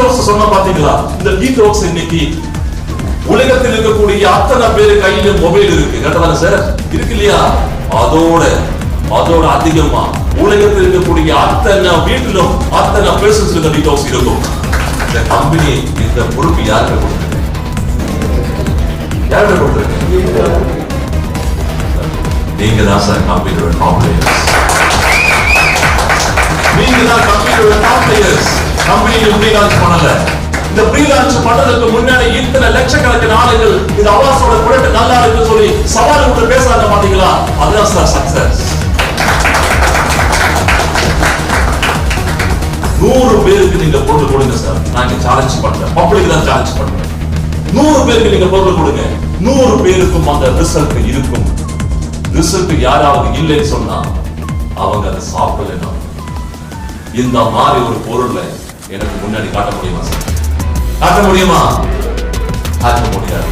சொன்ன பாத்தீங்களா? இந்த டீடாக்ஸ் இன்னைக்கு உலகத்தில் இருக்கக்கூடிய அத்தனை பேரு கையில மொபைல் இருக்கு, கேட்டதானே சார்? இருக்கு இல்லையா? அதோட அதிகமா உலகத்தில் இருக்கக்கூடிய அத்தனை வீட்டிலும் அத்தனை பேர்சன்ஸ் இந்த டீடாக்ஸ் இருக்கும். இந்த கம்பெனி இந்த பொறுப்பு யாருக்கு கொடுத்துருக்கு? யாருக்கு கொடுத்துருக்கு? நீங்க தான் சார் கம்பெனியோட டாப் பிளேயர்ஸ். நீங்க தான் கம்பெனியோட டாப் பிளேயர்ஸ். கம்பெனியை ப்ரீ-லான்ச் பண்ணல. இந்த ப்ரீ-லான்ச் பண்றதுக்கு முன்னாடி இத்தனை லட்சக்கணக்கான ஆளுகள் இந்த அவாஸோட ப்ராடக்ட் நல்லா இருக்குன்னு சொல்லி சவால் விட்டு பேசுறாங்க பாத்தீங்களா? அதுதான் சார் சக்சஸ். 100 பேருக்கு நீங்க பொருள் கொடுங்க சார். நான் சேலஞ்ச் பண்றேன், பப்ளிக் தான் சேலஞ்ச் பண்றேன். 100 பேருக்கு நீங்க பொருள் கொடுங்க, 100 பேருக்கும் அந்த ரிசல்ட் இருக்கும். ரிசல்ட் யாராவது இல்லைன்னு சொன்னா அவங்க அதை சாப்பிடலன்னா இந்த மாதிரி ஒரு பொருளை எனக்கு முன்னாடி காட்ட முடியுமா சார்? காட்ட முடியுமா? காட்ட முடியாது.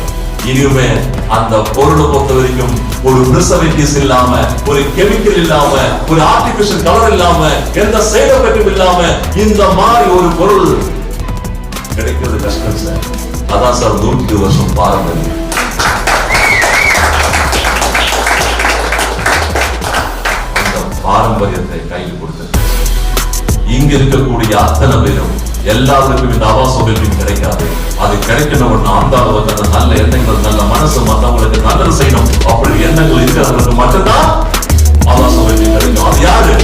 இனிமே அந்த பொருளை பொறுத்த வரைக்கும் ஒரு ப்ரிசர்வேட்டிவ்ஸ் இல்லாம, ஒரு கெமிக்கல் இல்லாம, ஒரு ஆர்டிபிஷியல் கலர் இல்லாம, எந்த சைடு எஃபெக்டும் இல்லாம இந்த மாதிரி ஒரு பொருள் கிடைக்கிறது கஷ்டம் சார். அதான் சார் 100 வருஷம் பாரம்பரியம். அந்த பாரம்பரியத்தை கையில் கொடுத்து இங்க இருக்கக்கூடிய அத்தனை பேரும் எல்லாருக்கும் இந்த அவாஸ் மொபைல் கிடைக்காது. அது கிடைக்கணும். அந்த அளவுக்கு நல்ல எண்ணங்கள், நல்ல மனசு, மற்றவங்களுக்கு நல்லது செய்யணும் அப்படி எண்ணங்கள் இருக்கிறவங்களுக்கு மட்டும்தான் அவாஸ் மொபைல் கிடைக்கும். அது யாரு?